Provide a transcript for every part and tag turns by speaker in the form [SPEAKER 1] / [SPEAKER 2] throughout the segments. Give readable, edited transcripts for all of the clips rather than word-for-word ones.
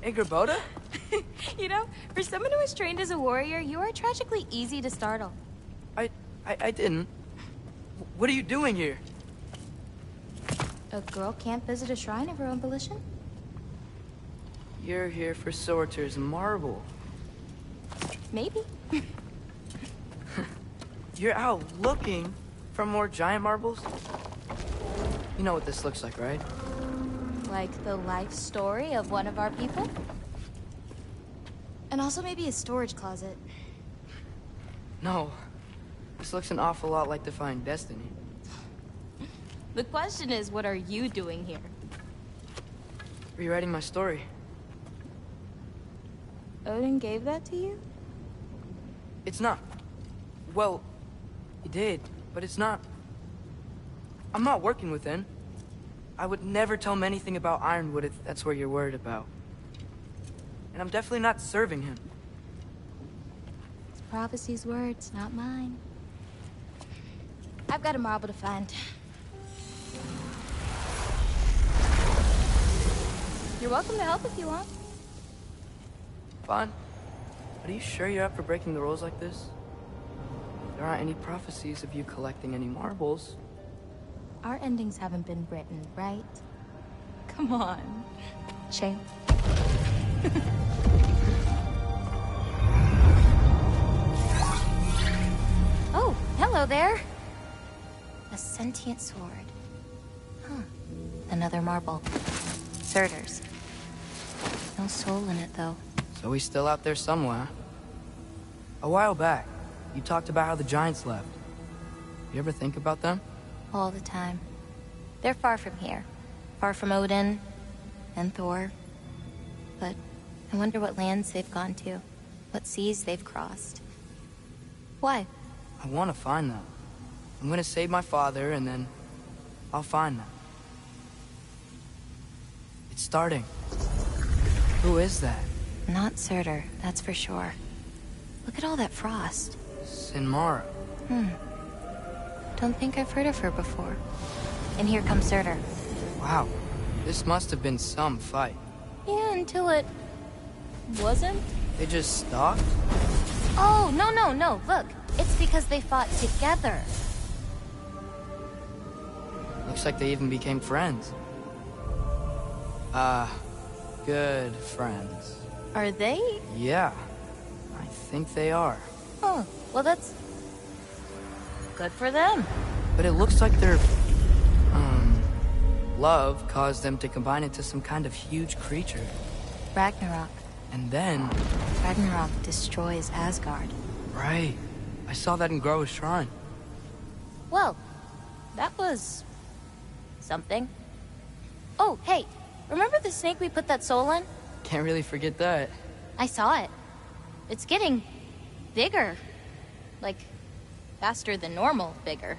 [SPEAKER 1] Angerboda?
[SPEAKER 2] You know, for someone who was trained as a warrior, you are tragically easy to startle.
[SPEAKER 1] I didn't. What are you doing here?
[SPEAKER 2] A girl can't visit a shrine of her own volition?
[SPEAKER 1] You're here for Sorter's marble.
[SPEAKER 2] Maybe.
[SPEAKER 1] You're out looking for more giant marbles? You know what this looks like, right?
[SPEAKER 2] Like the life story of one of our people? And also maybe a storage closet.
[SPEAKER 1] No. This looks an awful lot like Defying Destiny.
[SPEAKER 2] The question is, what are you doing here?
[SPEAKER 1] Rewriting my story.
[SPEAKER 2] Odin gave that to you?
[SPEAKER 1] It's not. Well, he did, but it's not. I'm not working with him. I would never tell him anything about Ironwood if that's what you're worried about. And I'm definitely not serving him.
[SPEAKER 2] It's prophecy's words, not mine. I've got a marble to find. You're welcome to help if you want.
[SPEAKER 1] Fine. But are you sure you're up for breaking the rules like this? There aren't any prophecies of you collecting any marbles.
[SPEAKER 2] Our endings haven't been written, right? Come on. Shame. Oh, hello there. A sentient sword. Huh. Another marble. Surtur's. No soul in it, though.
[SPEAKER 1] So he's still out there somewhere. A while back, you talked about how the giants left. You ever think about them?
[SPEAKER 2] All the time. They're far from here. Far from Odin and Thor. But I wonder what lands they've gone to. What seas they've crossed. Why?
[SPEAKER 1] I want to find them. I'm gonna save my father, and then I'll find them. It's starting. Who is that?
[SPEAKER 2] Not Surtur, that's for sure. Look at all that frost.
[SPEAKER 1] Sinmara.
[SPEAKER 2] Don't think I've heard of her before. And here comes Surtur.
[SPEAKER 1] Wow. This must have been some fight.
[SPEAKER 2] Yeah, until it... wasn't?
[SPEAKER 1] They just stopped?
[SPEAKER 2] Oh, no. Look, it's because they fought together.
[SPEAKER 1] Looks like they even became friends. Good friends.
[SPEAKER 2] Are they?
[SPEAKER 1] Yeah, I think they are.
[SPEAKER 2] Oh, well that's... good for them.
[SPEAKER 1] But it looks like their, love caused them to combine into some kind of huge creature.
[SPEAKER 2] Ragnarok.
[SPEAKER 1] And then...
[SPEAKER 2] Ragnarok destroys Asgard.
[SPEAKER 1] Right. I saw that in Groa's shrine.
[SPEAKER 2] Well, that was... something. Oh, hey, remember the snake we put that soul in?
[SPEAKER 1] Can't really forget that.
[SPEAKER 2] I saw it. It's getting... bigger. Like, faster than normal bigger.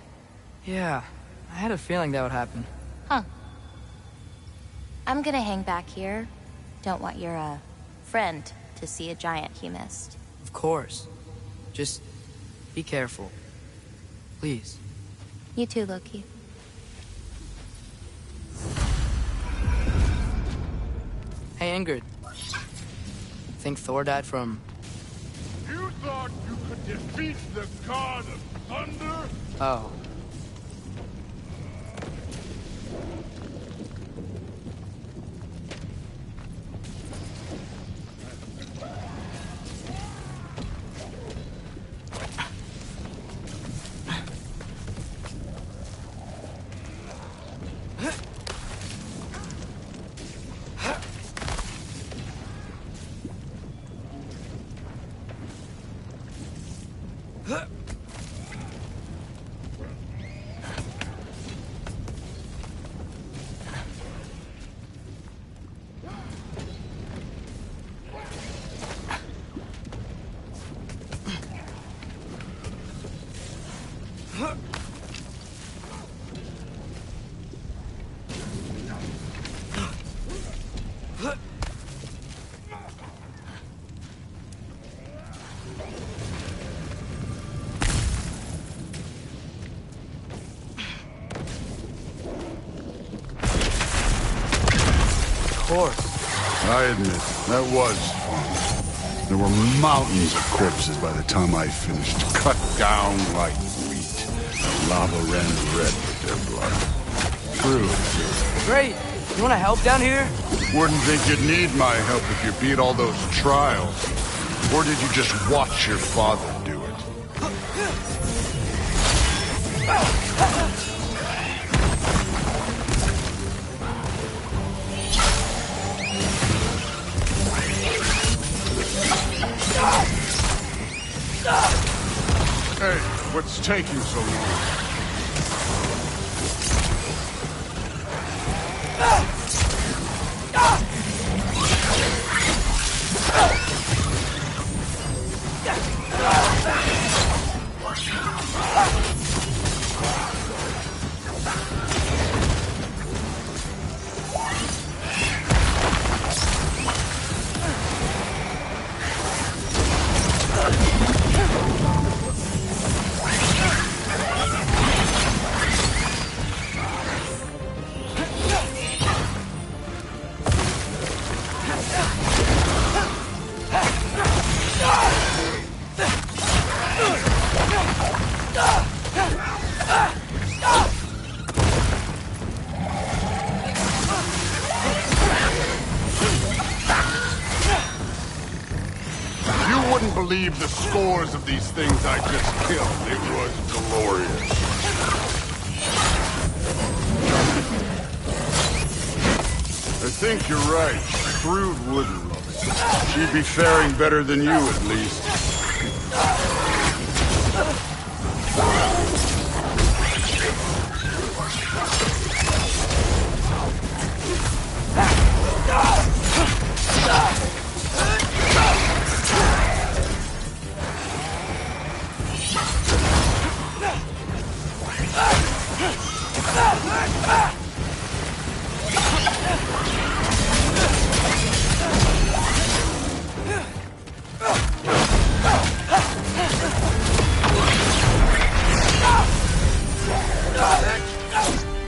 [SPEAKER 1] Yeah, I had a feeling that would happen.
[SPEAKER 2] Huh. I'm gonna hang back here. Don't want your, friend to see a giant he missed.
[SPEAKER 1] Of course. Just be careful. Please.
[SPEAKER 2] You too, Loki.
[SPEAKER 1] Hey, Ingrid. Think Thor died from...
[SPEAKER 3] You thought you could defeat the god of thunder?
[SPEAKER 1] Oh. Of course.
[SPEAKER 3] I admit, that was fun. There were mountains of corpses by the time I finished, cut down like wheat. The lava ran red with their blood. True.
[SPEAKER 1] Great. You want to help down here?
[SPEAKER 3] Wouldn't think you'd need my help if you beat all those trials. Or did you just watch your father do it? Hey, what's taking so long? Believe the scores of these things I just killed. It was glorious. I think you're right. Thrud wouldn't love it. She'd be faring better than you, at least.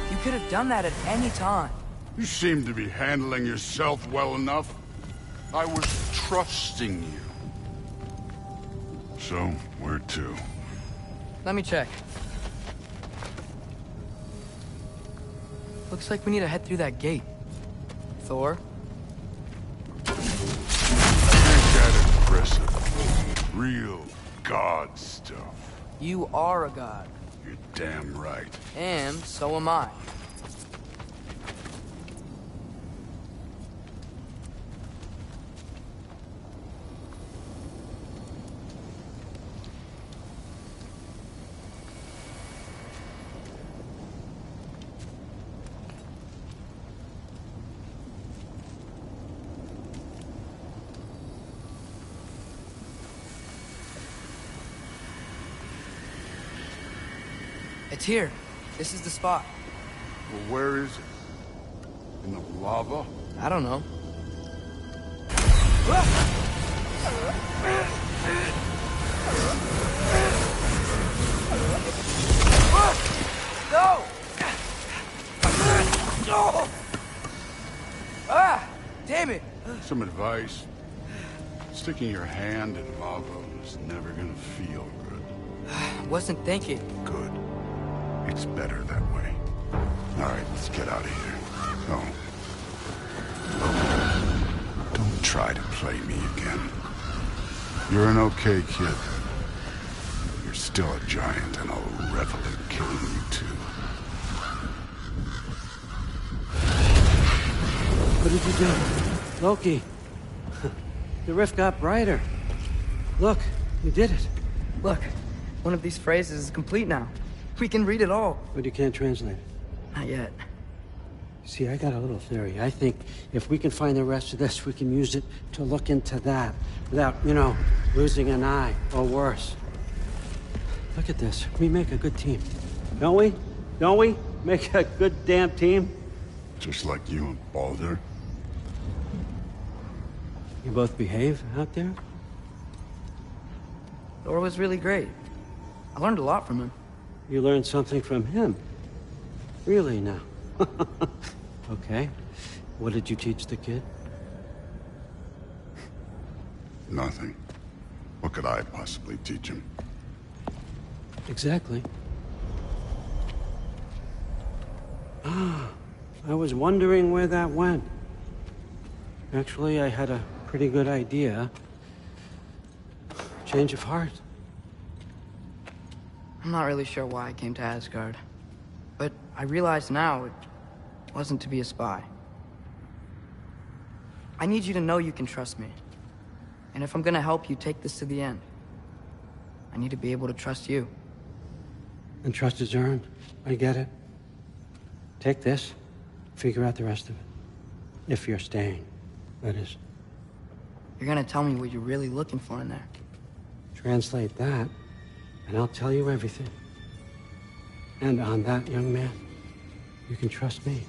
[SPEAKER 1] You could have done that at any time.
[SPEAKER 3] You seem to be handling yourself well enough. I was trusting you. So, where to?
[SPEAKER 1] Let me check. Looks like we need to head through that gate. Thor?
[SPEAKER 3] Ain't that impressive? Real god stuff.
[SPEAKER 1] You are a god.
[SPEAKER 3] You're damn right.
[SPEAKER 1] And so am I. It's here. This is the spot.
[SPEAKER 3] Well, where is it? In the lava?
[SPEAKER 1] I don't know. No! Ah! Damn it!
[SPEAKER 3] Some advice. Sticking your hand in lava is never gonna feel good.
[SPEAKER 1] Wasn't thinking.
[SPEAKER 3] Good. It's better that way. All right, let's get out of here. Oh. Look, don't try to play me again. You're an okay kid. You're still a giant, and I'll revel in killing you too.
[SPEAKER 4] What did you do? Loki. The rift got brighter. Look, you did it.
[SPEAKER 1] Look, one of these phrases is complete now. We can read it all.
[SPEAKER 4] But you can't translate it.
[SPEAKER 1] Not yet.
[SPEAKER 4] See, I got a little theory. I think if we can find the rest of this, we can use it to look into that without, losing an eye or worse. Look at this. We make a good team. Don't we? Don't we? Make a good damn team?
[SPEAKER 3] Just like you and Baldur.
[SPEAKER 4] You both behave out there?
[SPEAKER 1] Thor was really great. I learned a lot from him.
[SPEAKER 4] You learned something from him? Really now? Okay. What did you teach the kid?
[SPEAKER 3] Nothing. What could I possibly teach him?
[SPEAKER 4] Exactly. Ah, I was wondering where that went. Actually, I had a pretty good idea. Change of heart.
[SPEAKER 1] I'm not really sure why I came to Asgard. But I realize now it wasn't to be a spy. I need you to know you can trust me. And if I'm gonna help you take this to the end, I need to be able to trust you.
[SPEAKER 4] And trust is earned. I get it. Take this, figure out the rest of it. If you're staying, that is.
[SPEAKER 1] You're gonna tell me what you're really looking for in there.
[SPEAKER 4] Translate that, and I'll tell you everything. And on that, young man, you can trust me.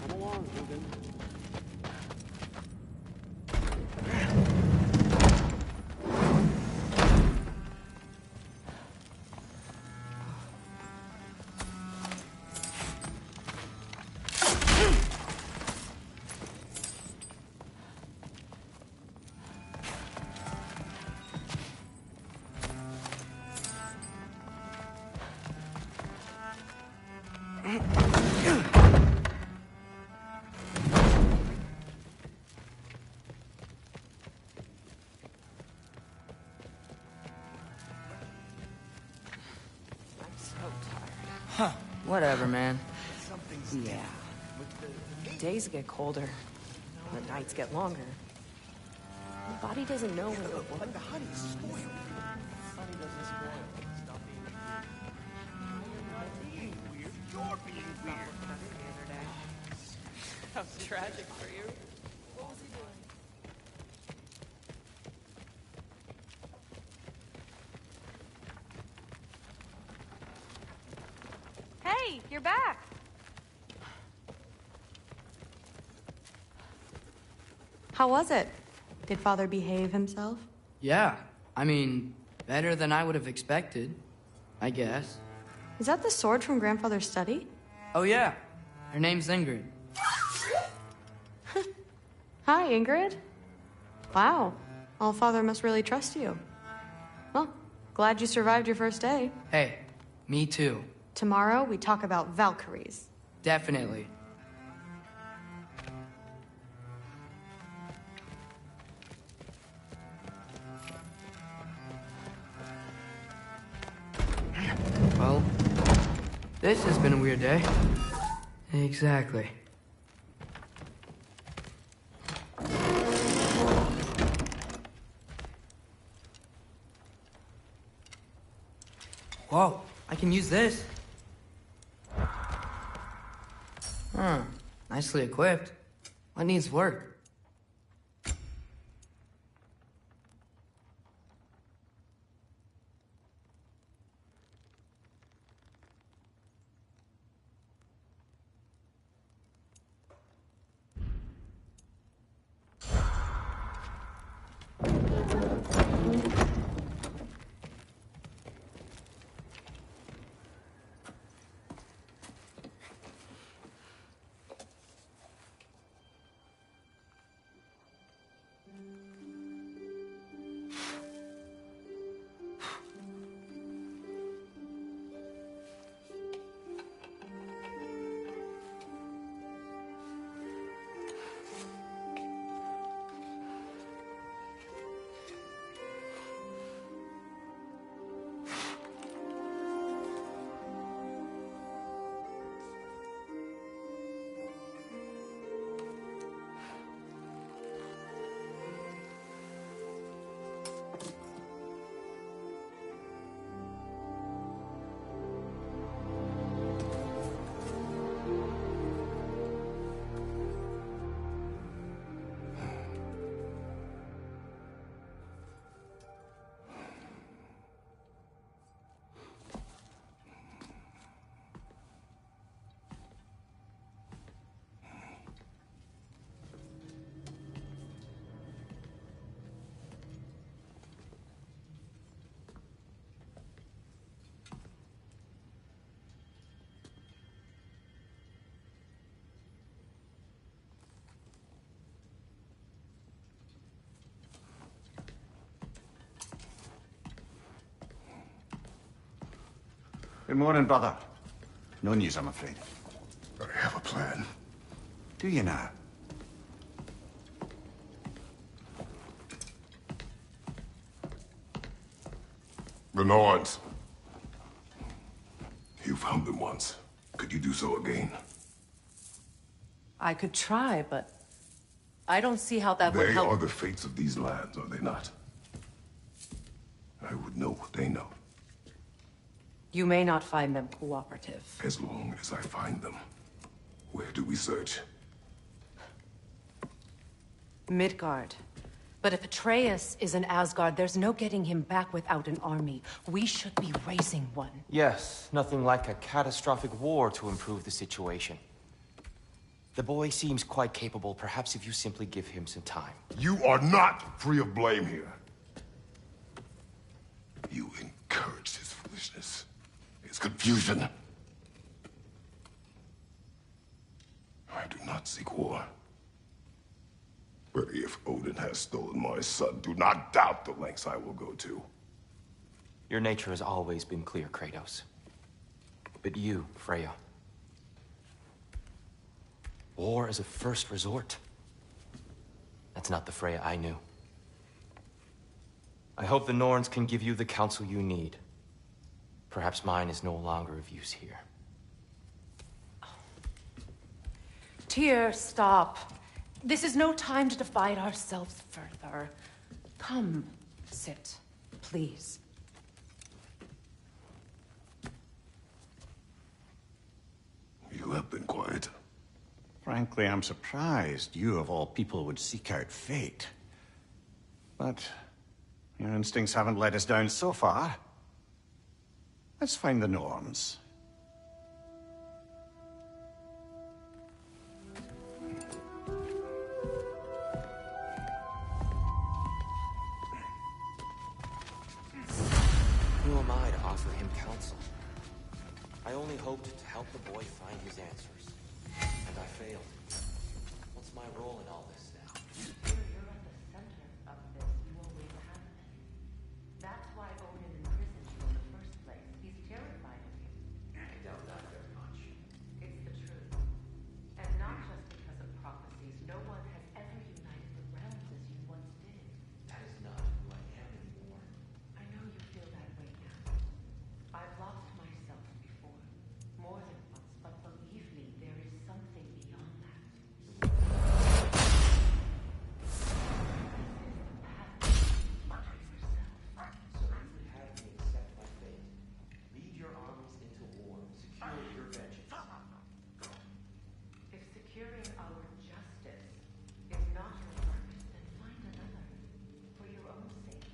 [SPEAKER 4] Come along, Hogan.
[SPEAKER 1] Whatever, man.
[SPEAKER 5] Yeah. Days get colder. The nights get longer. The body doesn't know when to work.
[SPEAKER 6] The honey's spoiled. Being weird. You're being weird.
[SPEAKER 5] How tragic for you. What was he doing?
[SPEAKER 2] Hey, you're back.
[SPEAKER 7] How was it? Did Father behave himself?
[SPEAKER 1] Yeah, I mean, better than I would have expected, I guess.
[SPEAKER 7] Is that the sword from Grandfather's study?
[SPEAKER 1] Oh yeah, her name's Ingrid.
[SPEAKER 7] Hi, Ingrid. Wow, All-Father must really trust you. Well, glad you survived your first day.
[SPEAKER 1] Hey, me too.
[SPEAKER 7] Tomorrow, we talk about Valkyries.
[SPEAKER 1] Definitely. Well, this has been a weird day. Exactly. Whoa, I can use this. Nicely equipped. What needs work?
[SPEAKER 8] Good morning, brother. No news, I'm afraid.
[SPEAKER 3] I have a plan.
[SPEAKER 8] Do you now?
[SPEAKER 9] The Norns. You found them once. Could you do so again?
[SPEAKER 5] I could try, but I don't see how that would
[SPEAKER 9] They
[SPEAKER 5] help.
[SPEAKER 9] are the fates of these lands, are they not? I would know what they know,
[SPEAKER 5] You may not find them cooperative.
[SPEAKER 9] as long as I find them. Where do we search?
[SPEAKER 5] Midgard. But if Atreus is in Asgard, there's no getting him back without an army. We should be raising one.
[SPEAKER 10] Yes, nothing like a catastrophic war to improve the situation. The boy seems quite capable. Perhaps if you simply give him some time.
[SPEAKER 9] You are not free of blame here. You encouraged his foolishness, his confusion. I do not seek war. But if Odin has stolen my son, do not doubt the lengths I will go to.
[SPEAKER 10] Your nature has always been clear, Kratos. But you, Freya. War is a first resort. That's not the Freya I knew. I hope the Norns can give you the counsel you need. Perhaps mine is no longer of use here.
[SPEAKER 5] Tyr, stop. This is no time to divide ourselves further. Come, sit, please.
[SPEAKER 9] You have been quiet.
[SPEAKER 8] Frankly, I'm surprised you, of all people, would seek out fate. But your instincts haven't let us down so far. Let's find the Norns.
[SPEAKER 10] Who am I to offer him counsel? I only hoped to help the boy find his answers. And I failed. What's my role in all this now?
[SPEAKER 5] You're at the center of this. You always have been. That's why Odin imprisoned you in the first place. He's terrified of you.
[SPEAKER 10] I doubt that very much.
[SPEAKER 5] It's the truth. And not just because of prophecies. No one has ever united the realms as you once did.
[SPEAKER 10] That is not who I am anymore.
[SPEAKER 5] I know you feel that way now. I've lost myself before. More than once, but believe me, there is something beyond that.
[SPEAKER 10] So you would have me accept my fate. Lead your armies into war. Secure your vengeance.
[SPEAKER 5] If securing our justice is not your work, then find another. For your own sake.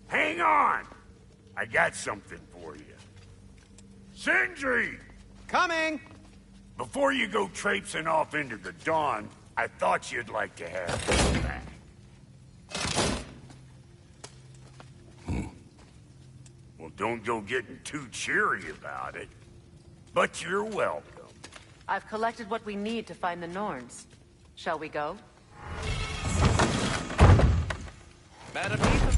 [SPEAKER 6] Hang on! I got something for you. Sindri!
[SPEAKER 8] Coming!
[SPEAKER 6] Before you go traipsing off into the dawn, I thought you'd like to have this back. Well, don't go getting too cheery about it. But you're welcome.
[SPEAKER 5] I've collected what we need to find the Norns. Shall we go?
[SPEAKER 10] Madam Eva.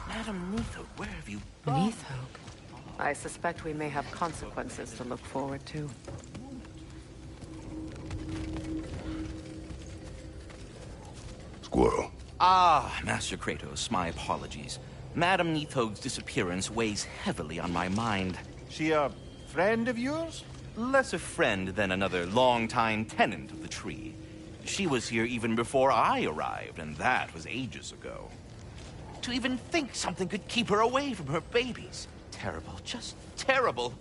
[SPEAKER 6] Madam Neither, where have you
[SPEAKER 5] Neathog. I suspect we may have consequences to look forward to.
[SPEAKER 9] Squirrel.
[SPEAKER 11] Ah, Master Kratos, my apologies. Madam Neithog's disappearance weighs heavily on my mind.
[SPEAKER 8] She a friend of yours?
[SPEAKER 11] Less a friend than another long-time tenant of the tree. She was here even before I arrived, and that was ages ago. To even think something could keep her away from her babies. Terrible, just terrible.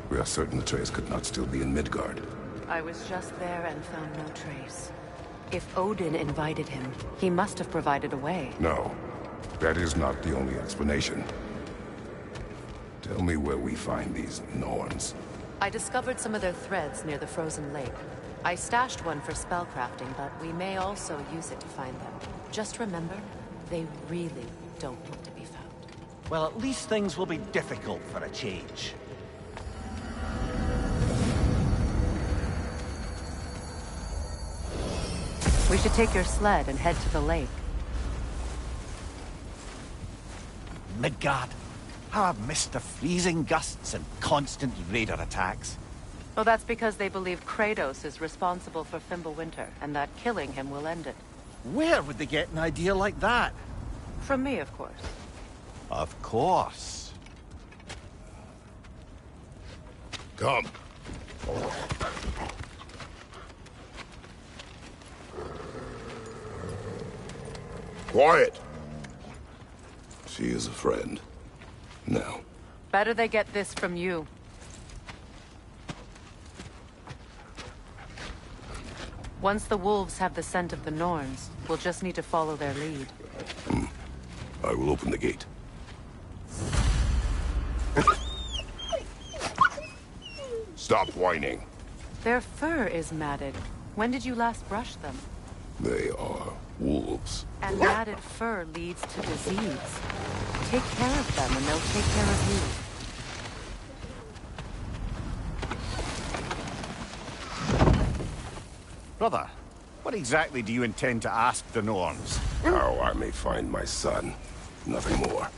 [SPEAKER 9] We are certain the trace could not still be in Midgard.
[SPEAKER 5] I was just there and found no trace. If Odin invited him, he must have provided a way.
[SPEAKER 9] No, that is not the only explanation. Tell me where we find these Norns.
[SPEAKER 5] I discovered some of their threads near the frozen lake. I stashed one for spellcrafting, but we may also use it to find them. Just remember, they really don't want to be found.
[SPEAKER 12] Well, at least things will be difficult for a change.
[SPEAKER 5] We should take your sled and head to the lake.
[SPEAKER 12] Midgard. How I've missed the freezing gusts and constant raider attacks.
[SPEAKER 5] Well, that's because they believe Kratos is responsible for Fimbulwinter, and that killing him will end it.
[SPEAKER 12] Where would they get an idea like that?
[SPEAKER 5] From me, of course.
[SPEAKER 12] Of course.
[SPEAKER 9] Come. Quiet! She is a friend. Now.
[SPEAKER 5] Better they get this from you. Once the wolves have the scent of the Norns, we'll just need to follow their lead.
[SPEAKER 9] I will open the gate. Stop whining.
[SPEAKER 5] Their fur is matted. When did you last brush them?
[SPEAKER 9] They are wolves.
[SPEAKER 5] And matted fur leads to disease. Take care of them and they'll take care of you.
[SPEAKER 12] Brother, what exactly do you intend to ask the Norns?
[SPEAKER 9] How I may find my son. Nothing more.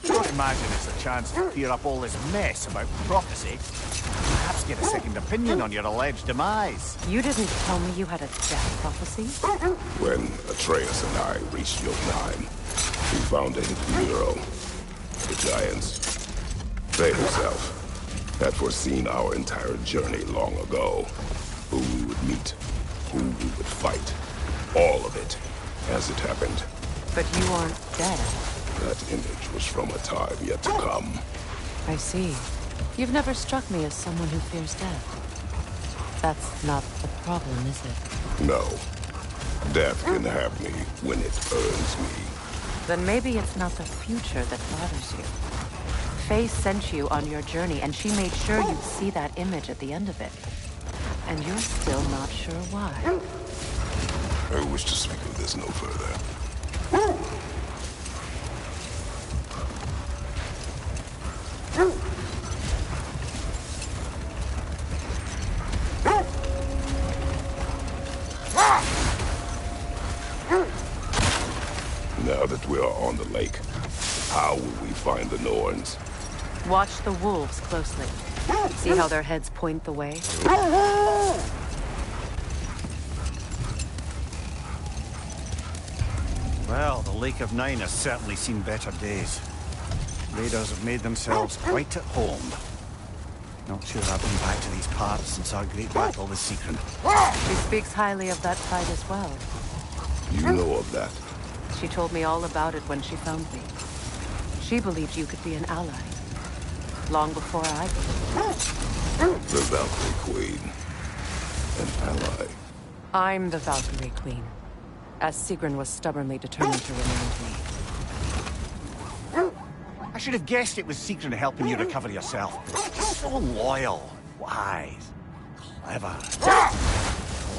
[SPEAKER 12] Don't imagine it's a chance to clear up all this mess about prophecy. Perhaps get a second opinion on your alleged demise.
[SPEAKER 5] You didn't tell me you had a death prophecy?
[SPEAKER 9] When Atreus and I reached Jotunheim, we found a hidden hero. The Giants. They herself had foreseen our entire journey long ago. Who we would meet, who we would fight. All of it, as it happened.
[SPEAKER 5] But you aren't dead.
[SPEAKER 9] That image was from a time yet to come.
[SPEAKER 5] I see. You've never struck me as someone who fears death. That's not the problem, is it?
[SPEAKER 9] No. Death can have me when it earns me.
[SPEAKER 5] Then maybe it's not the future that bothers you. Faye sent you on your journey, and she made sure you'd see that image at the end of it. And you're still not sure why.
[SPEAKER 9] I wish to speak of this no further. Now that we are on the lake, how will we find the Norns?
[SPEAKER 5] Watch the wolves closely. See how their heads point the way?
[SPEAKER 12] Well, the Lake of Nine has certainly seen better days. Raiders have made themselves quite at home. Not sure I've been back to these parts since our great battle with Sigrun.
[SPEAKER 5] She speaks highly of that fight as well.
[SPEAKER 9] You know of that?
[SPEAKER 5] She told me all about it when she found me. She believed you could be an ally. Long before I did.
[SPEAKER 9] The Valkyrie Queen. An ally.
[SPEAKER 5] I'm the Valkyrie Queen. As Sigrun was stubbornly determined to remind me.
[SPEAKER 12] I should have guessed it was Sigrun helping you recover yourself. So loyal, wise, clever.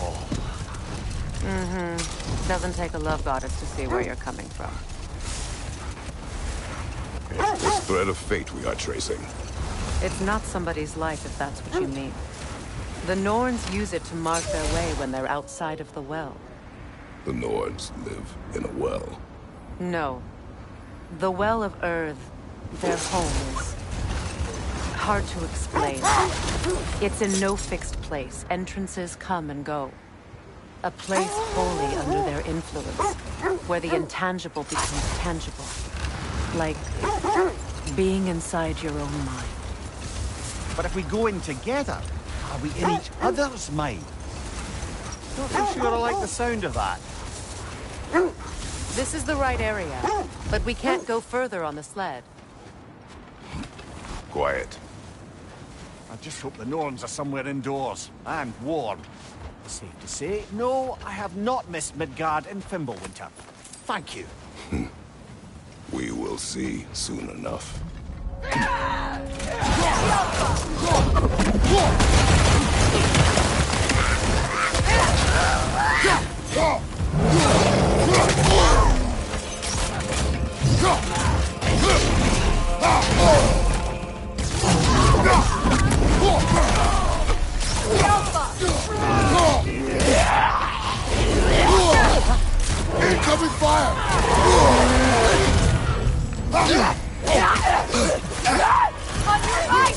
[SPEAKER 12] Oh.
[SPEAKER 5] Mm-hmm. Doesn't take a love goddess to see where you're coming from.
[SPEAKER 9] It's this thread of fate we are tracing.
[SPEAKER 5] It's not somebody's life, if that's what you mean. The Norns use it to mark their way when they're outside of the well.
[SPEAKER 9] The Nords live in a well.
[SPEAKER 5] No. The Well of Earth, their home, is hard to explain. It's in no fixed place. Entrances come and go. A place wholly under their influence, where the intangible becomes tangible. Like being inside your own mind.
[SPEAKER 12] But if we go in together, are we in each other's mind? Not too sure I like the sound of that.
[SPEAKER 5] This is the right area, but we can't go further on the sled.
[SPEAKER 9] Quiet.
[SPEAKER 12] I just hope the Norns are somewhere indoors, and warm. Safe to say, no, I have not missed Midgard in Fimbulwinter. Thank you.
[SPEAKER 9] We will see soon enough.
[SPEAKER 3] Incoming fire!
[SPEAKER 13] On your right!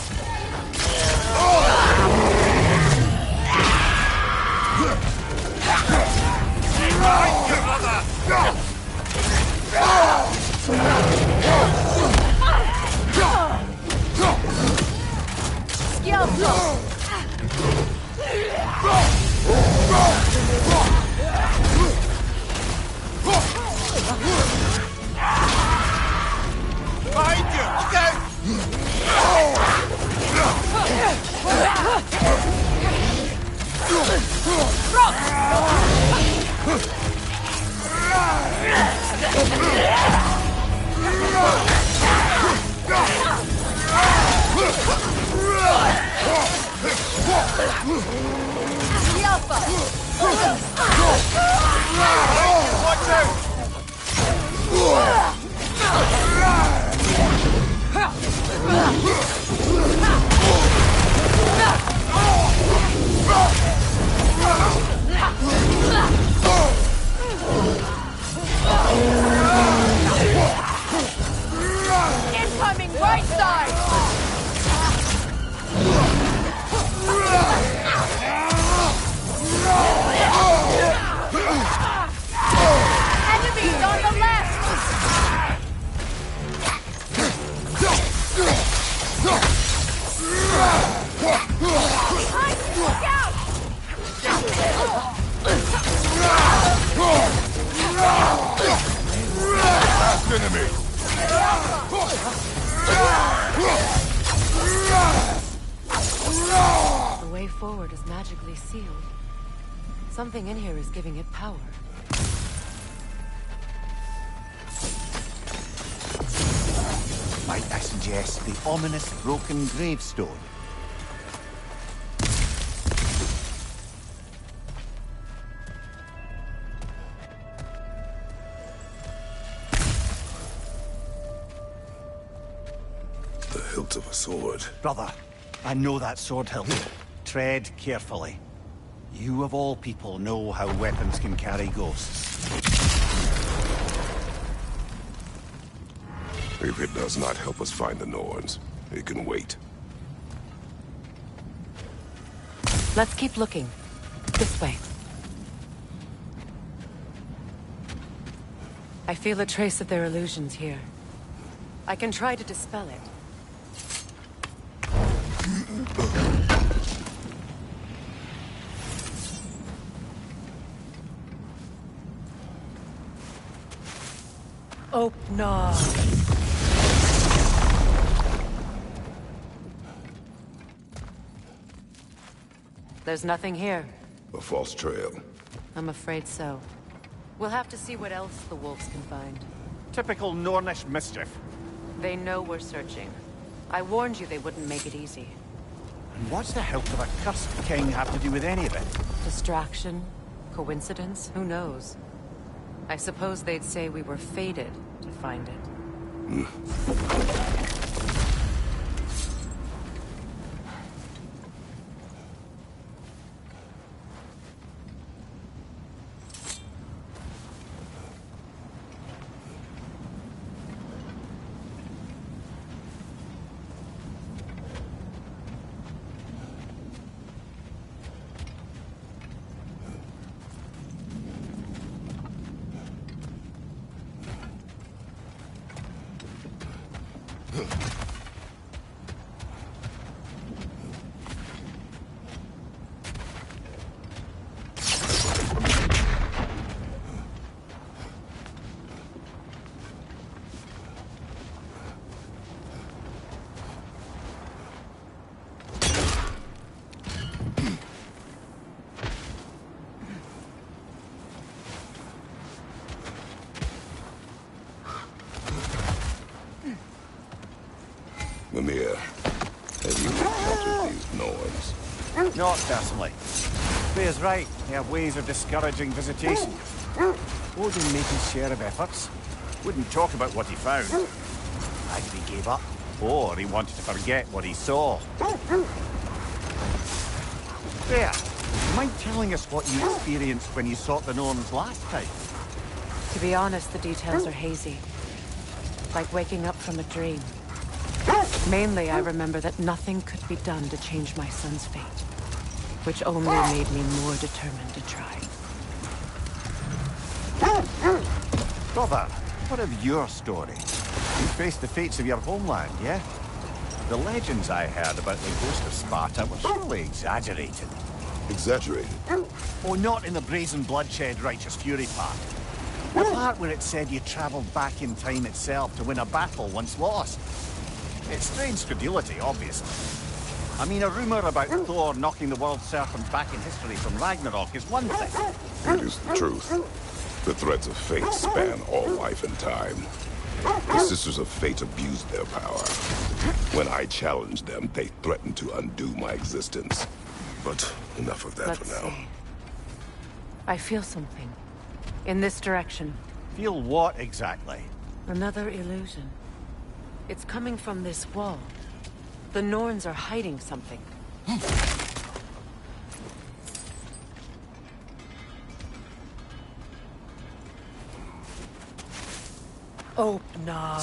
[SPEAKER 11] Behind you! Look out! Watch out!
[SPEAKER 13] Incoming right side! Enemies on the left!
[SPEAKER 9] Last enemy!
[SPEAKER 5] The way forward is magically sealed. Something in here is giving it power.
[SPEAKER 12] Might I suggest the ominous broken gravestone?
[SPEAKER 9] The hilt of a sword.
[SPEAKER 12] Brother, I know that sword hilt. Tread carefully. You of all people know how weapons can carry ghosts.
[SPEAKER 9] If it does not help us find the Norns, it can wait.
[SPEAKER 5] Let's keep looking. This way. I feel a trace of their illusions here. I can try to dispel it. Open up. There's nothing here.
[SPEAKER 9] A false trail.
[SPEAKER 5] I'm afraid so. We'll have to see what else the wolves can find.
[SPEAKER 12] Typical Nornish mischief.
[SPEAKER 5] They know we're searching. I warned you they wouldn't make it easy.
[SPEAKER 12] And what's the help of a cursed king have to do with any of it?
[SPEAKER 5] Distraction? Coincidence? Who knows? I suppose they'd say we were fated to find it.
[SPEAKER 9] Mimir, have you encountered these Norns?
[SPEAKER 12] Not personally. Freya's right. They have ways of discouraging visitation. Odin made his share of efforts. Wouldn't talk about what he found. Either he gave up, or he wanted to forget what he saw. Freya, do you mind telling us what you experienced when you sought the Norns last time?
[SPEAKER 5] To be honest, the details are hazy. Like waking up from a dream. Mainly, I remember that nothing could be done to change my son's fate. Which only made me more determined to try.
[SPEAKER 12] Brother, what of your story? You faced the fates of your homeland, yeah? The legends I heard about the ghost of Sparta were surely exaggerated.
[SPEAKER 9] Exaggerated?
[SPEAKER 12] Oh, not in the brazen bloodshed righteous fury part. The part where it said you travelled back in time itself to win a battle once lost. It's strange credulity, obviously. I mean, a rumour about Thor knocking the world serpent back in history from Ragnarok is one thing.
[SPEAKER 9] It is the truth. The threads of fate span all life and time. The Sisters of Fate abused their power. When I challenged them, they threatened to undo my existence. But enough of that for now.
[SPEAKER 5] See. I feel something. In this direction.
[SPEAKER 12] Feel what exactly?
[SPEAKER 5] Another illusion. It's coming from this wall. The Norns are hiding something.
[SPEAKER 1] Oh, no.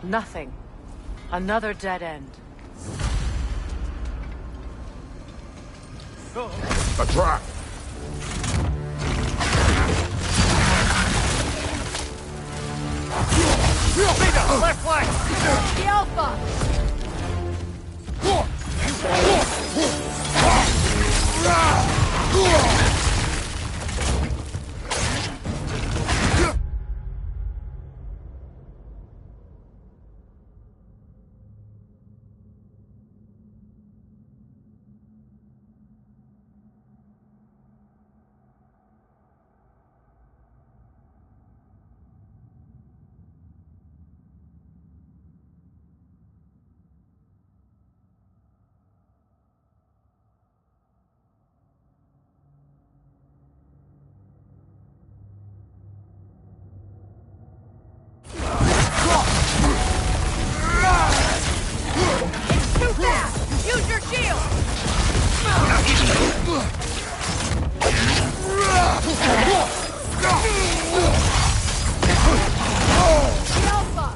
[SPEAKER 5] Nothing. Another dead end.
[SPEAKER 9] A trap!
[SPEAKER 12] Leader, left flank!
[SPEAKER 13] The Alpha! Use your shield! The Alpha!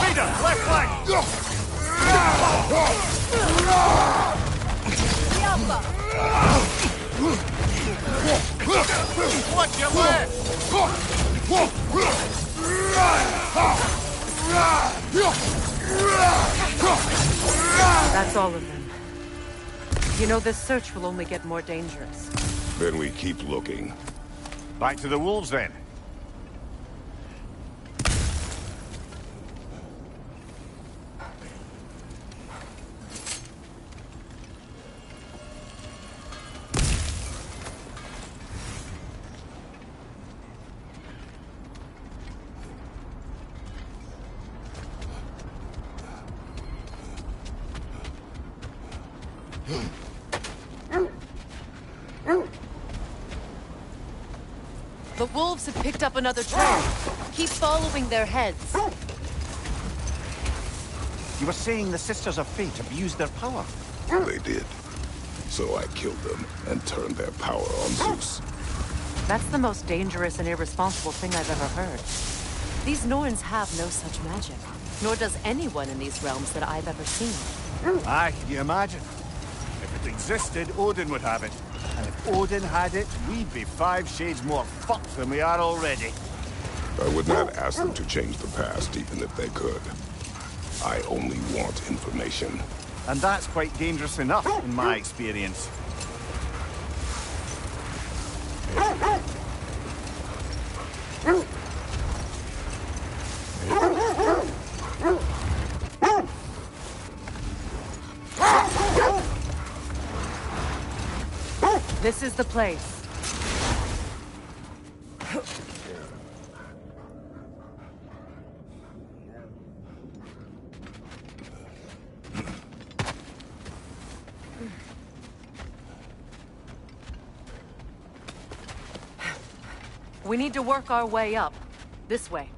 [SPEAKER 12] Leader, left flank!
[SPEAKER 13] The Alpha!
[SPEAKER 12] Watch your left!
[SPEAKER 5] That's all of them. You know, this search will only get more dangerous.
[SPEAKER 9] Then we keep looking.
[SPEAKER 12] Back to the wolves, then.
[SPEAKER 5] The wolves have picked up another trail. Keep following their heads.
[SPEAKER 12] You were saying the Sisters of Fate abused their power?
[SPEAKER 9] They did. So I killed them and turned their power on Zeus.
[SPEAKER 5] That's the most dangerous and irresponsible thing I've ever heard. These Norns have no such magic. Nor does anyone in these realms that I've ever seen.
[SPEAKER 12] Aye, can you imagine? If it existed, Odin would have it. And if Odin had it, we'd be 5 shades more fucked than we are already.
[SPEAKER 9] I would not ask them to change the past, even if they could. I only want information.
[SPEAKER 12] And that's quite dangerous enough, in my experience.
[SPEAKER 5] This is the place. We need to work our way up. This way.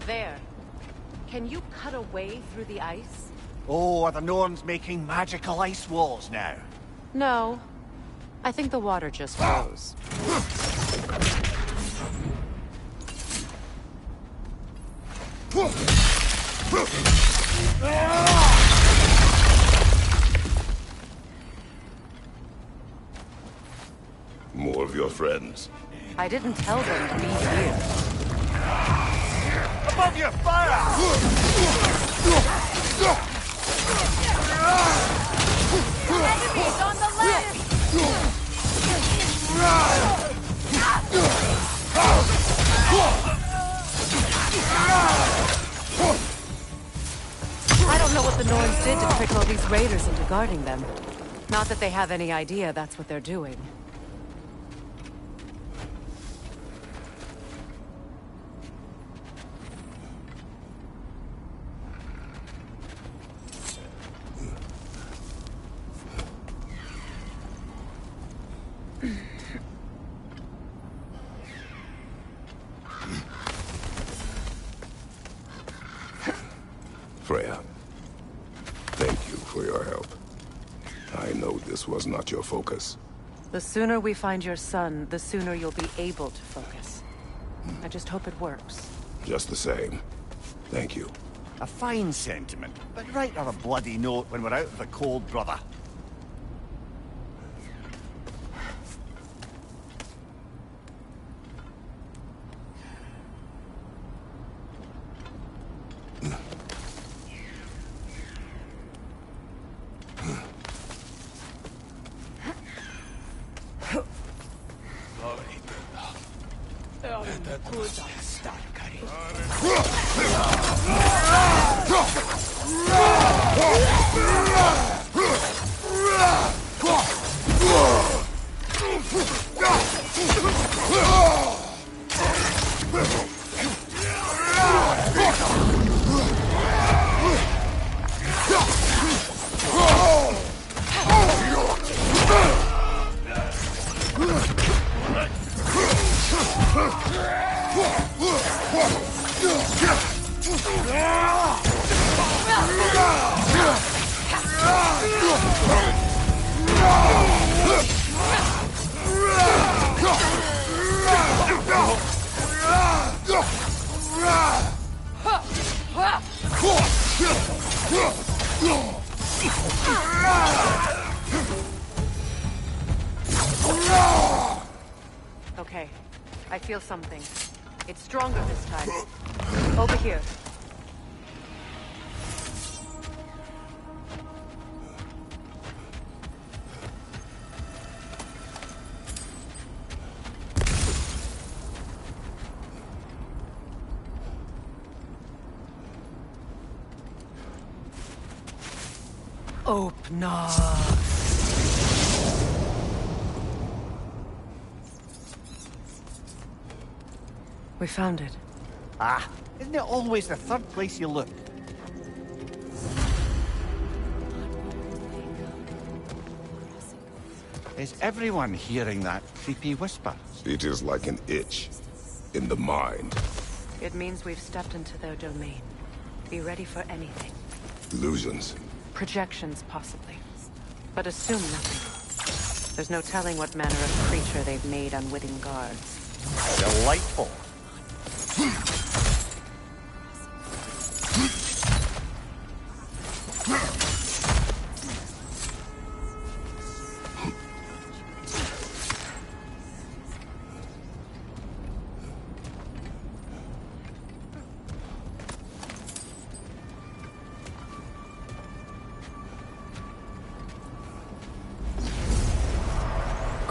[SPEAKER 5] There. Can you cut a way through the ice?
[SPEAKER 12] Oh, are the Norns making magical ice walls now?
[SPEAKER 5] No. I think the water just froze.
[SPEAKER 9] More of your friends.
[SPEAKER 5] I didn't tell them to be here.
[SPEAKER 12] Above you, fire!
[SPEAKER 13] Enemies on the left!
[SPEAKER 5] I don't know what the Norns did to trick all these raiders into guarding them. Not that they have any idea that's what they're doing.
[SPEAKER 9] Freya, thank you for your help. I know this was not your focus.
[SPEAKER 5] The sooner we find your son, the sooner you'll be able to focus. I just hope it works.
[SPEAKER 9] Just the same. Thank you.
[SPEAKER 12] A fine sentiment, but write her a bloody note when we're out of the cold, brother.
[SPEAKER 5] Okay, I feel something. It's stronger this time. Over here. Open up. We found it.
[SPEAKER 12] Ah, isn't it always the third place you look? Is everyone hearing that creepy whisper?
[SPEAKER 9] It is like an itch in the mind.
[SPEAKER 5] It means we've stepped into their domain. Be ready for anything.
[SPEAKER 9] Illusions.
[SPEAKER 5] Projections, possibly. But assume nothing. There's no telling what manner of creature they've made unwitting guards.
[SPEAKER 12] Delightful.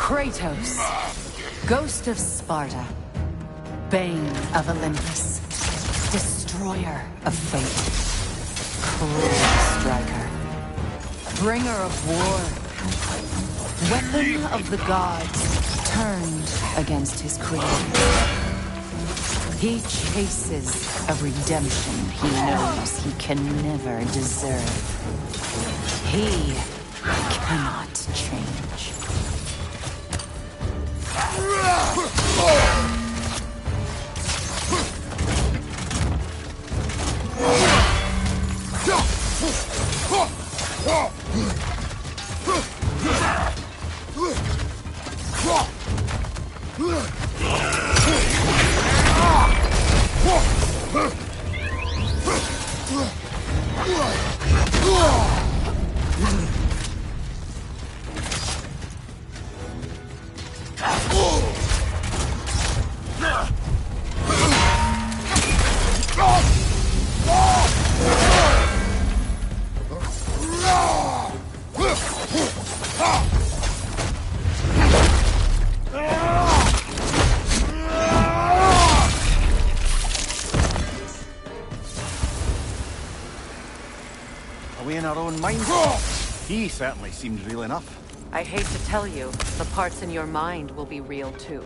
[SPEAKER 5] Kratos, Ghost of Sparta, Bane of Olympus, Destroyer of Fate, Cruel Striker, Bringer of War, Weapon of the Gods, turned against his creator. He chases a redemption he knows he can never deserve. He cannot change.
[SPEAKER 12] Are we in our own minds? He certainly seemed real enough.
[SPEAKER 5] I hate to tell you, the parts in your mind will be real too.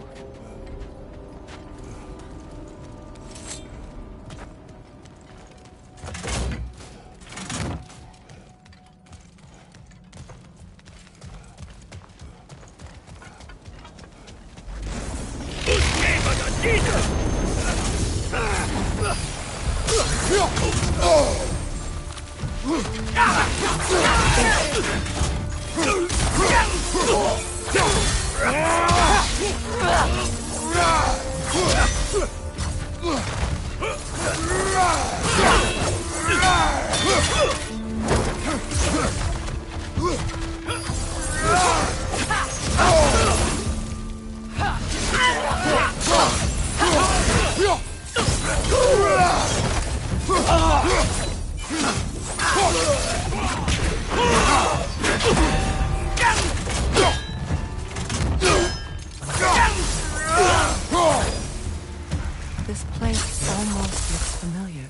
[SPEAKER 5] This place almost looks familiar,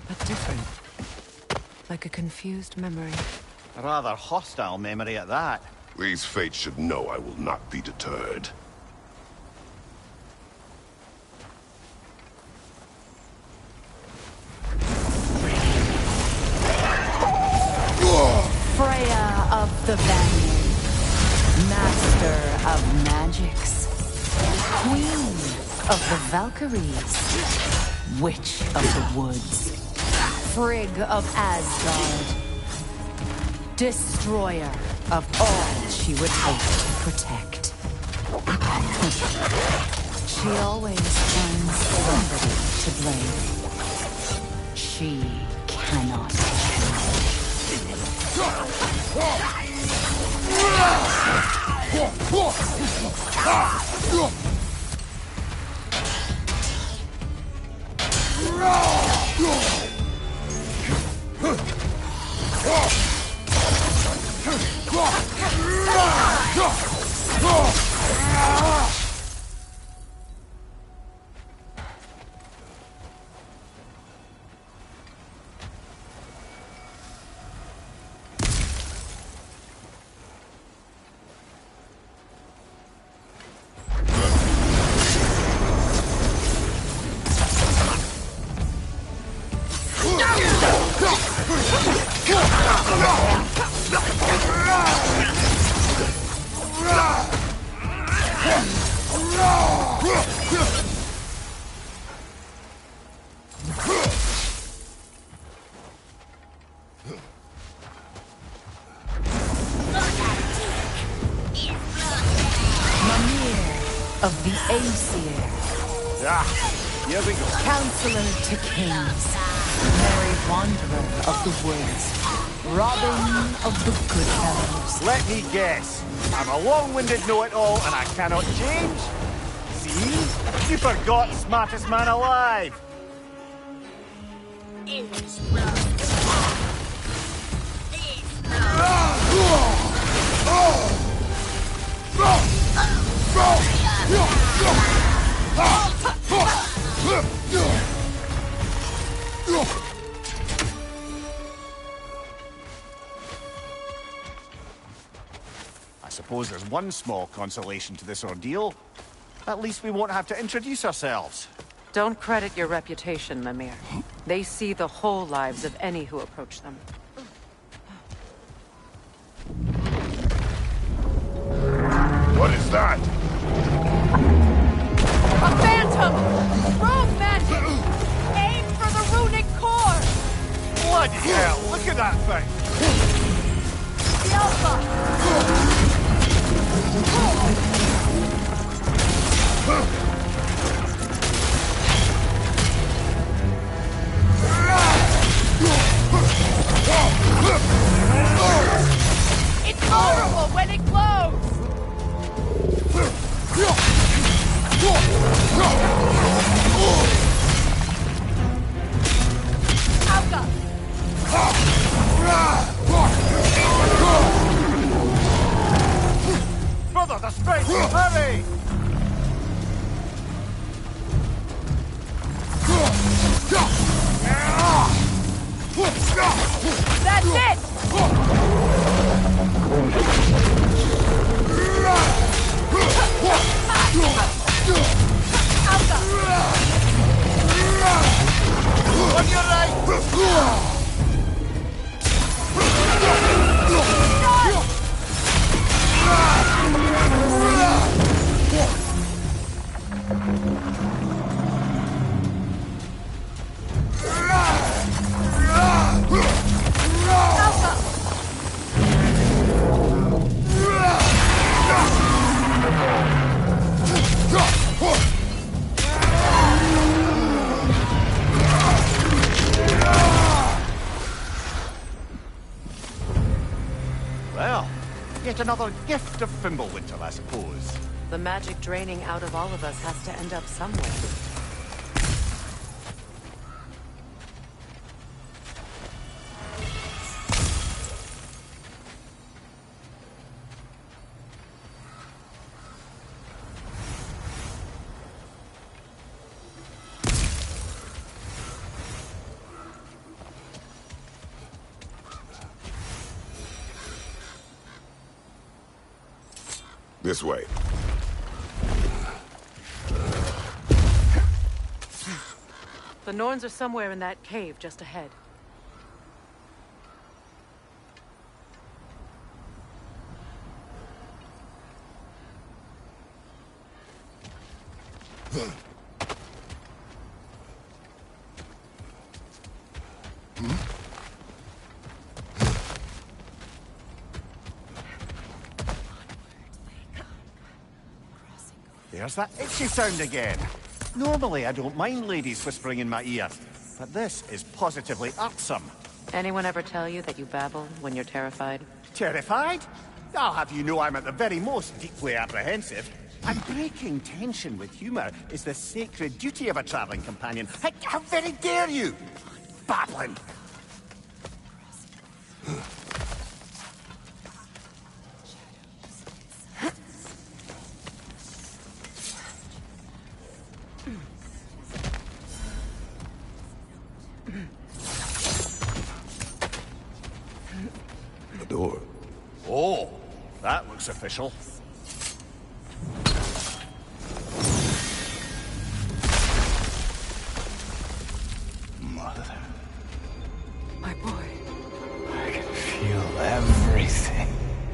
[SPEAKER 5] but different. Like a confused memory.
[SPEAKER 12] A rather hostile memory at that.
[SPEAKER 9] These fates should know I will not be deterred.
[SPEAKER 5] Freya of the Vanguard, Master of Magics, Queen of the Valkyries, Witch of the Woods, Frigg of Asgard, Destroyer of all she would hope to protect. She always finds somebody to blame. She cannot change. Of the Aesir.
[SPEAKER 12] Here we go.
[SPEAKER 5] Counselor to kings. Merry wanderer of the woods. Robin of the good fellows.
[SPEAKER 12] Let me guess. I'm a long-winded know-it-all and I cannot change? See? You forgot smartest man alive.
[SPEAKER 13] Oh!
[SPEAKER 12] suppose there's one small consolation to this ordeal. At least we won't have to introduce ourselves.
[SPEAKER 5] Don't credit your reputation, Mimir. They see the whole lives of any who approach them.
[SPEAKER 9] What is that?
[SPEAKER 13] A phantom! Rogue magic! Aim for the runic core!
[SPEAKER 12] Bloody hell, look at that thing!
[SPEAKER 13] The Alpha! It's horrible when it glows! Alka!
[SPEAKER 12] Brother, the space! Hurry!
[SPEAKER 13] That's it! Alka!
[SPEAKER 12] On your right! Well, yet another gift of Fimbulwinter, I suppose.
[SPEAKER 5] The magic draining out of all of us has to end up somewhere.
[SPEAKER 9] This way.
[SPEAKER 5] The Norns are somewhere in that cave just ahead.
[SPEAKER 12] There's that itchy sound again. Normally, I don't mind ladies whispering in my ear, but this is positively irksome.
[SPEAKER 5] Anyone ever tell you that you babble when you're terrified?
[SPEAKER 12] Terrified? I'll have you know I'm at the very most deeply apprehensive. And breaking tension with humor is the sacred duty of a traveling companion. How very dare you! Babbling!
[SPEAKER 9] The door.
[SPEAKER 12] Oh, that looks official.
[SPEAKER 14] Mother.
[SPEAKER 5] My boy.
[SPEAKER 14] I can feel everything.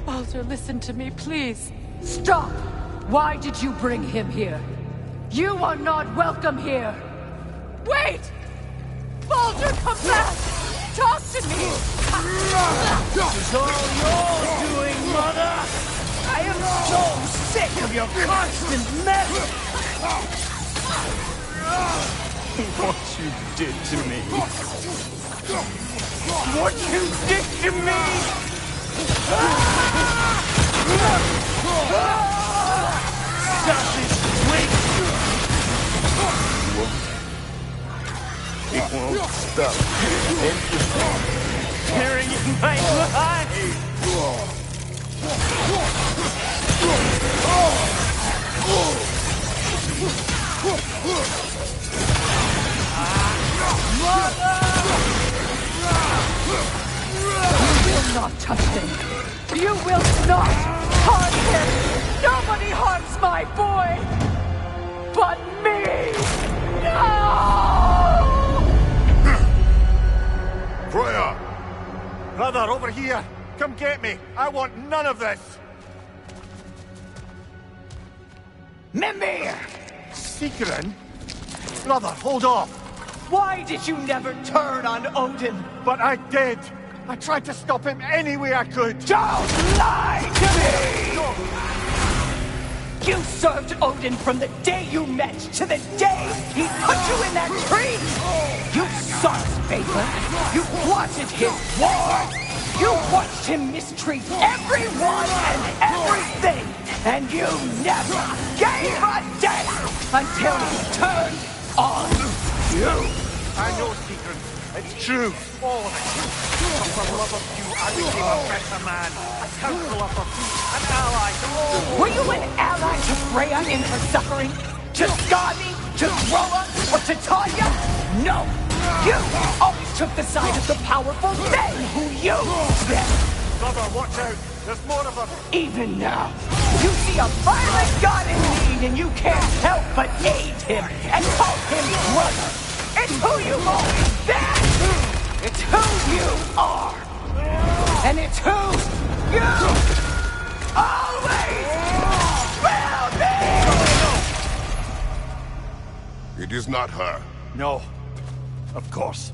[SPEAKER 5] Baldur, listen to me, please.
[SPEAKER 15] Stop! Why did you bring him here? You are not welcome here!
[SPEAKER 13] Wait! Baldur, come back! Talk to me!
[SPEAKER 14] This is all you're doing, Mother! I am so sick of your constant mess! What you did to me! What you did to me! Stop it! Wait! It won't stop. It's just tearing in my life! Mother!
[SPEAKER 15] will not touch him. You will not harm him. Nobody harms my boy but me. No!
[SPEAKER 9] Freya!
[SPEAKER 12] Brother, over here! Come get me! I want none of this!
[SPEAKER 15] Mimir!
[SPEAKER 12] Secret? Brother, hold off!
[SPEAKER 15] Why did you never turn on Odin?
[SPEAKER 12] But I did! I tried to stop him any way I could!
[SPEAKER 15] Don't lie to me! You served Odin from the day you met to the day he put you in that tree! You saw his favor. You plotted his war. You watched him mistreat everyone and everything. And you never gave a damn until he turned on you.
[SPEAKER 12] I know, Secret. It's true. All of it. But for love of you, I became a better man. A counselor for peace. An ally to all.
[SPEAKER 15] Were you an ally to Freya in her suffering? To Skadi? To Groa? Or to Tanya? No! You always took the side of the powerful men who used them!
[SPEAKER 12] Brother, watch out! There's more of them!
[SPEAKER 15] Even now, you see a violent god in need and you can't help but aid him and call him brother! It's who you've always been! It's who you are! And it's who you always will be!
[SPEAKER 9] It is not her.
[SPEAKER 12] No. Of course.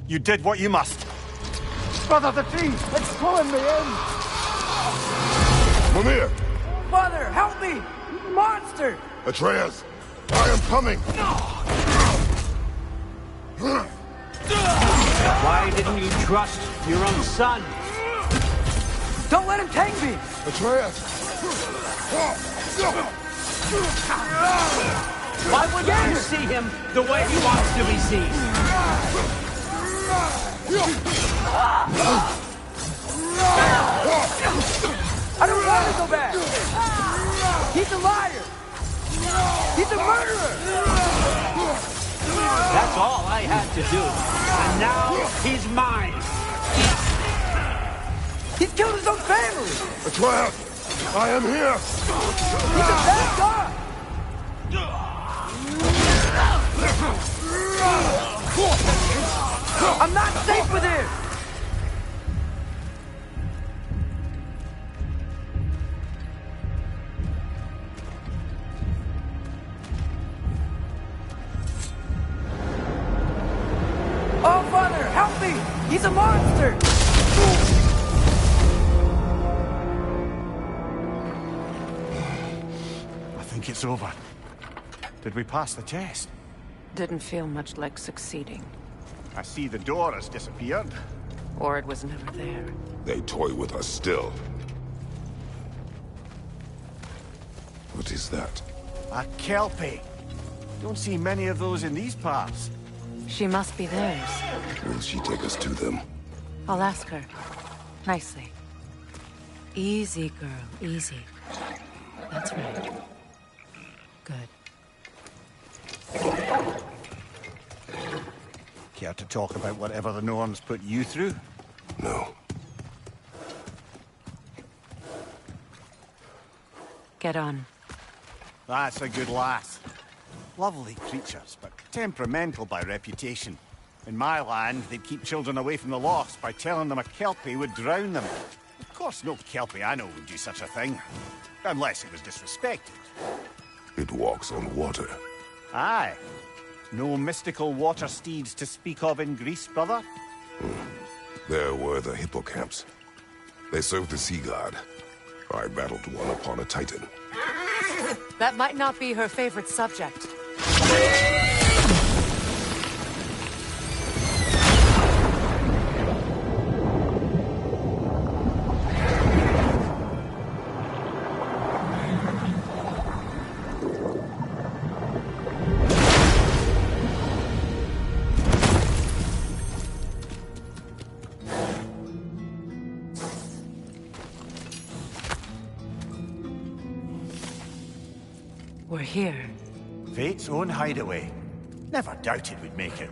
[SPEAKER 12] You did what you must. Brother, the tree! It's pulling me in!
[SPEAKER 9] Mimir!
[SPEAKER 1] Father, help me! Monster!
[SPEAKER 9] Atreus! I am coming!
[SPEAKER 4] Why didn't you trust your own son?
[SPEAKER 1] Don't let him tame me!
[SPEAKER 9] Atreus!
[SPEAKER 4] Why wouldn't you see him the way he wants to be seen?
[SPEAKER 1] I don't want to go back! He's a liar! He's a murderer!
[SPEAKER 4] That's all I had to do. And now he's mine.
[SPEAKER 1] He's killed his own family!
[SPEAKER 9] Atreus! I am here!
[SPEAKER 1] He's a bad god! I'm not safe with him! Oh, Father, help me! He's a monster!
[SPEAKER 12] I think it's over. Did we pass the test?
[SPEAKER 5] Didn't feel much like succeeding.
[SPEAKER 12] I see the door has disappeared.
[SPEAKER 5] Or it was never there.
[SPEAKER 9] They toy with us still. What is that?
[SPEAKER 12] A Kelpie. Don't see many of those in these parts.
[SPEAKER 5] She must be theirs.
[SPEAKER 9] Will she take us to them?
[SPEAKER 5] I'll ask her. Nicely. Easy, girl. Easy. That's right. Good.
[SPEAKER 12] Care to talk about whatever the Norns put you through?
[SPEAKER 9] No.
[SPEAKER 5] Get on.
[SPEAKER 12] That's a good lass. Lovely creatures, but temperamental by reputation. In my land, they'd keep children away from the lost by telling them a Kelpie would drown them. Of course, no Kelpie I know would do such a thing. Unless it was disrespected.
[SPEAKER 9] It walks on water.
[SPEAKER 12] Aye. No mystical water steeds to speak of in Greece, brother?
[SPEAKER 9] There were the hippocamps. They served the sea god. I battled one upon a titan.
[SPEAKER 5] That might not be her favorite subject. We're here.
[SPEAKER 12] Fate's own hideaway. Never doubted we'd make it.